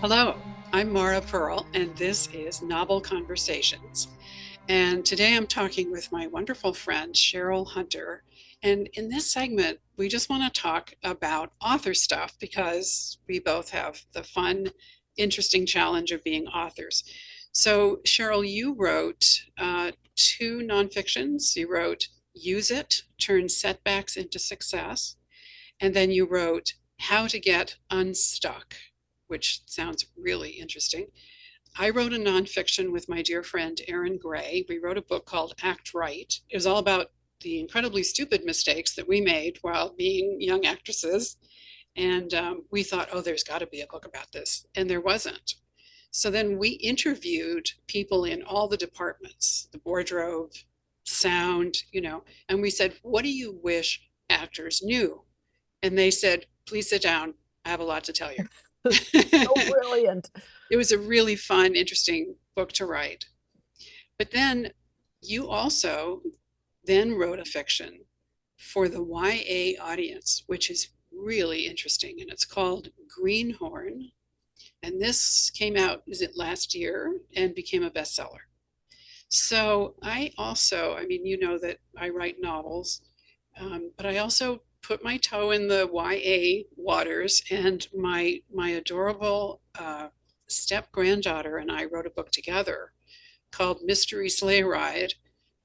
Hello, I'm Mara Purl, and this is Novel Conversations. And today I'm talking with my wonderful friend, Cheryl Hunter. And in this segment, we just want to talk about author stuff because we both have the fun, interesting challenge of being authors. So, Cheryl, you wrote two nonfictions. You wrote Use It, Turn Setbacks into Success, and then you wrote How to Get Unstuck, which sounds really interesting. I wrote a nonfiction with my dear friend Erin Gray. We wrote a book called Act Right. It was all about the incredibly stupid mistakes that we made while being young actresses. And we thought, oh, there's got to be a book about this. And there wasn't. So then we interviewed people in all the departments, the wardrobe, sound, and we said, what do you wish actors knew? And they said, please sit down. I have a lot to tell you. So brilliant. It was a really fun, interesting book to write. But then you also then wrote a fiction for the YA audience, which is really interesting. And it's called Greenhorn. And this came out, is it last year, and became a bestseller. So I also, I mean, you know that I write novels, but I also put my toe in the YA waters, and my adorable step granddaughter and I wrote a book together called Mystery Sleigh Ride,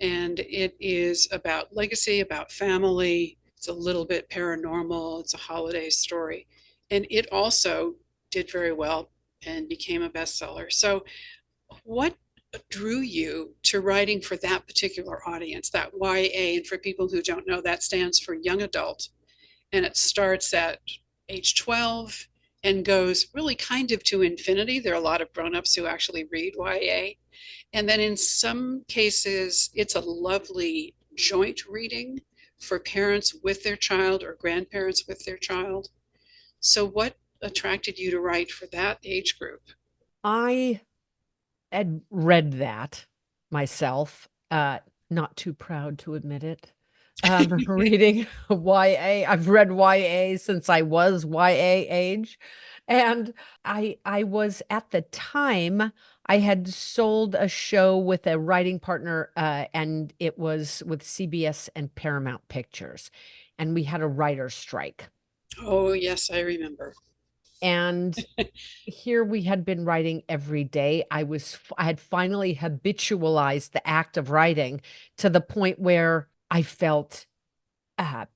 and it is about legacy, about family. It's a little bit paranormal. It's a holiday story, and it also did very well and became a bestseller. So what drew you to writing for that particular audience, that YA? And for people who don't know, that stands for young adult. And it starts at age 12 and goes really kind of to infinity. There are a lot of grown-ups who actually read YA. And then in some cases, it's a lovely joint reading for parents with their child or grandparents with their child. So what attracted you to write for that age group? I had read that myself, not too proud to admit it. Reading YA. I've read YA since I was YA age. And I was at the time I had sold a show with a writing partner, and it was with CBS and Paramount Pictures. And we had a writer's strike. Oh, yes, I remember. And here we had been writing every day. I had finally habitualized the act of writing to the point where I felt uh,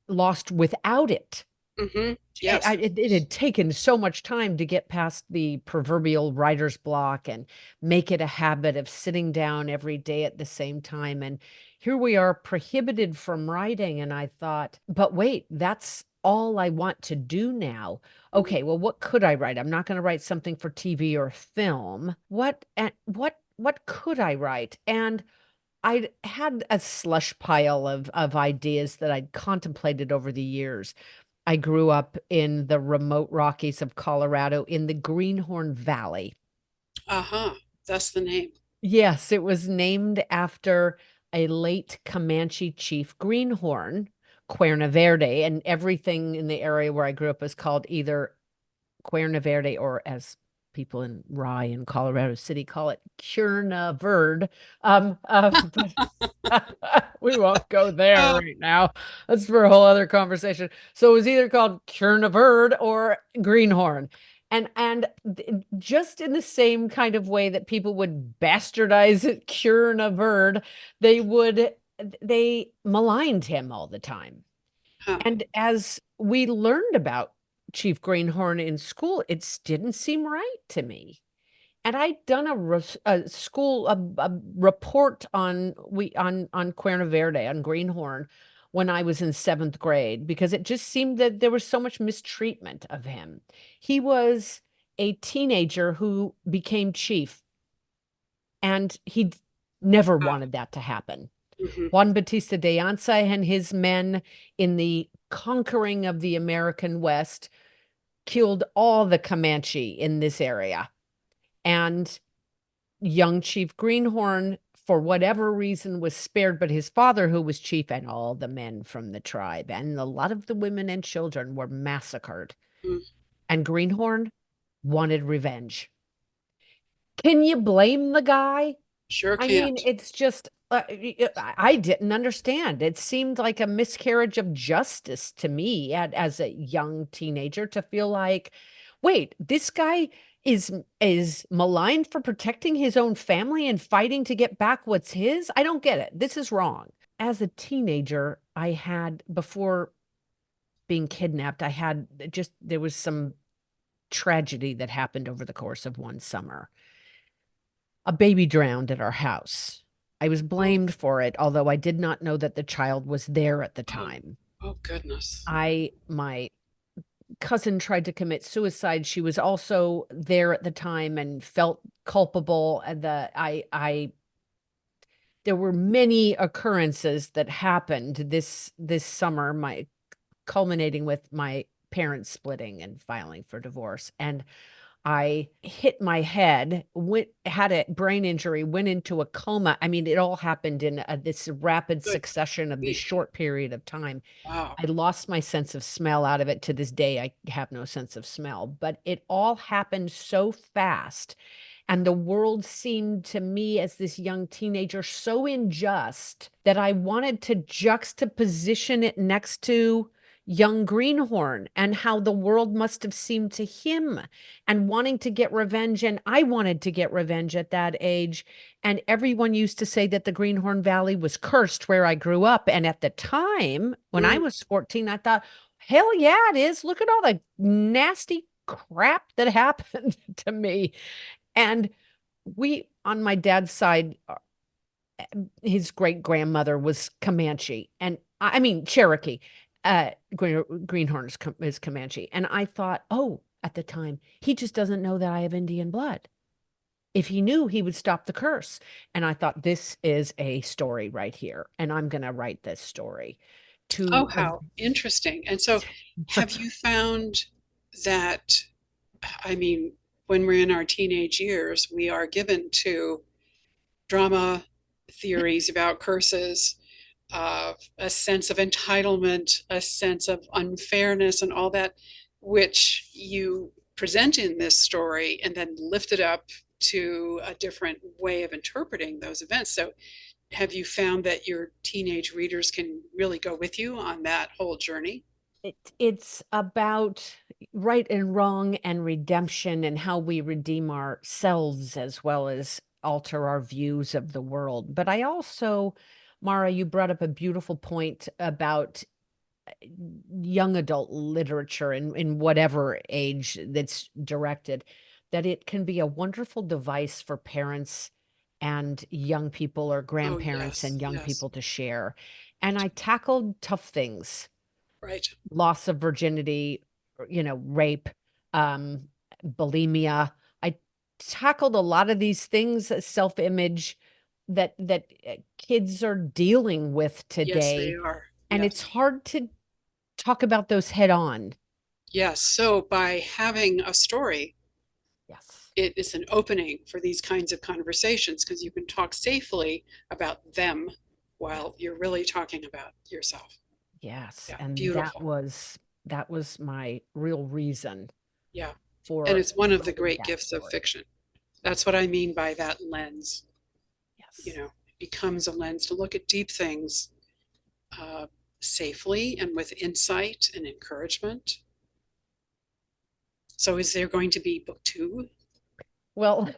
lost without it. Hmm. Yes. It had taken so much time to get past the proverbial writer's block and make it a habit of sitting down every day at the same time. And here we are prohibited from writing. And I thought, but wait, that's all I want to do now. Mm-hmm. Okay, well, what could I write? I'm not going to write something for TV or film. What could I write? And I had a slush pile of ideas that I'd contemplated over the years. I grew up in the remote Rockies of Colorado in the Greenhorn Valley. Uh-huh. That's the name. Yes, it was named after a late Comanche chief Greenhorn, Cuerna Verde, and everything in the area where I grew up was called either Cuerna Verde, or as people in Rye in Colorado City call it, Cuerna Verde. But we won't go there Oh, right now. That's for a whole other conversation. So it was either called Cuerna Verde or Greenhorn. And just in the same kind of way that people would bastardize it, Cuerna Verde, they maligned him all the time. huh. And as we learned about Chief Greenhorn in school, it didn't seem right to me. And I'd done a report on Cuerna Verde, on Greenhorn, when I was in seventh grade, because it just seemed that there was so much mistreatment of him. He was a teenager who became chief, and he never Ah, wanted that to happen. mhm. Juan Batista de Anza and his men in the conquering of the American West killed all the Comanche in this area. And young Chief Greenhorn, for whatever reason, was spared, but his father, who was chief, and all the men from the tribe, and a lot of the women and children were massacred. Mm. And Greenhorn, wanted revenge. Can you blame the guy? Sure I mean, can't. it's just, I didn't understand. It seemed like a miscarriage of justice to me as a young teenager to feel like, wait, this guy is maligned for protecting his own family and fighting to get back what's his? I don't get it. This is wrong. As a teenager, I had, before being kidnapped, I had just, there was some tragedy that happened over the course of one summer. A baby drowned at our house. I was Oh, blamed for it, although I did not know that the child was there at the oh, time. oh goodness. My cousin tried to commit suicide. She was also there at the time and felt culpable. And there were many occurrences that happened this summer, my culminating with my parents splitting and filing for divorce. And I hit my head, had a brain injury, went into a coma. I mean, it all happened in this rapid Good succession of this grief. short period of time. Wow. I lost my sense of smell out of it. To this day, I have no sense of smell, but it all happened so fast. And the world seemed to me as this young teenager so unjust that I wanted to juxtaposition it next to young Greenhorn and how the world must have seemed to him and wanting to get revenge. And I wanted to get revenge at that age. And everyone used to say that the Greenhorn Valley was cursed where I grew up. And at the time, when I Mm, was 14, I thought, hell yeah, it is. Look at all the nasty crap that happened to me. And we, on my dad's side, his great grandmother was Comanche, and I mean Cherokee. Greenhorn is Comanche, and I thought, oh, at the time, he just doesn't know that I have Indian blood. If he knew, he would stop the curse. And I thought, this is a story right here, and I'm going to write this story oh, to. how interesting. And so, have you found that, I mean, when we're in our teenage years, we are given to drama theories about curses, a sense of entitlement, a sense of unfairness, and all that, which you present in this story and then lift it up to a different way of interpreting those events. So, have you found that your teenage readers can really go with you on that whole journey? It's about right and wrong and redemption and how we redeem ourselves as well as alter our views of the world. But I also, Mara, you brought up a beautiful point about young adult literature in whatever age that's directed, that it can be a wonderful device for parents and young people or Oh, grandparents yes, and young yes, people to share. And I tackled tough things, right. loss of virginity, rape, um, bulimia. I tackled a lot of these things, self-image that kids are dealing with Yes, they today, are. and Yes, it's hard to talk about those head on. yes. So, by having a story, Yes. it is an opening for these kinds of conversations because you can talk safely about them while you're really talking about yourself. Yes, Yeah, and beautiful. that was my real reason Yeah. And for it's one of the writing great that gifts of story. fiction. That's what I mean by that lens. You Yes. know, it becomes a lens to look at deep things uh, safely and with insight and encouragement. So, is there going to be book two? Well,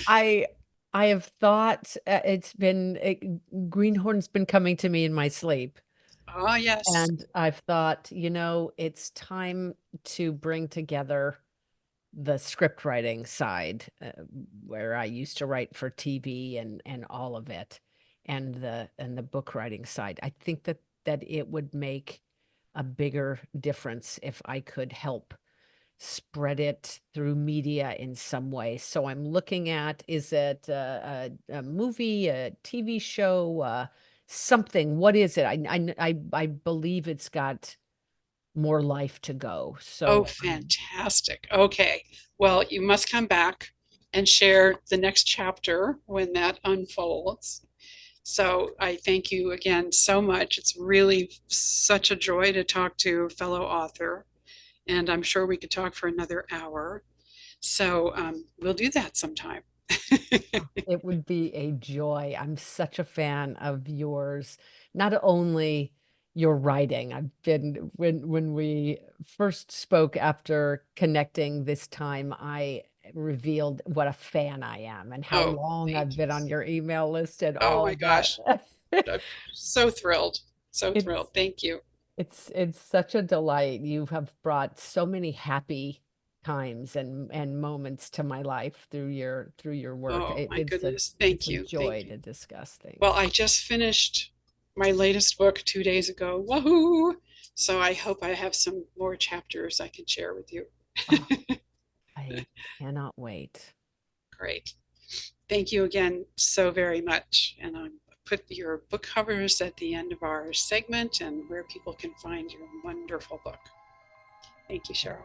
I I have thought, Greenhorn's been coming to me in my sleep, Ah, yes. and I've thought, it's time to bring together the script writing side, where I used to write for TV and all of it, and the book writing side. I think that it would make a bigger difference if I could help spread it through media in some way. So I'm looking at, is it a movie, a TV show, something? What is it? I believe it's got more life to go. Oh, So fantastic. Okay. Well, you must come back and share the next chapter when that unfolds. So I thank you again so much. It's really such a joy to talk to a fellow author. and I'm sure we could talk for another hour. So we'll do that sometime. It would be a joy. I'm such a fan of yours. Not only your writing. I've been when we first spoke after connecting this time, I revealed what a fan I am and how Oh, long thank I've you. been on your email list and Oh all my of that. gosh. I'm so thrilled. So thrilled. It's Thank you. it's such a delight. You have brought so many happy times and moments to my life through your work. Oh my goodness. It's Thank a you. Thank joy you. to discuss Well, things. I just finished my latest book 2 days ago. Woohoo! So I hope I have some more chapters I can share with you. Oh, I cannot wait. Great. Thank you again so very much. And I'll put your book covers at the end of our segment and where people can find your wonderful book. Thank you, Cheryl.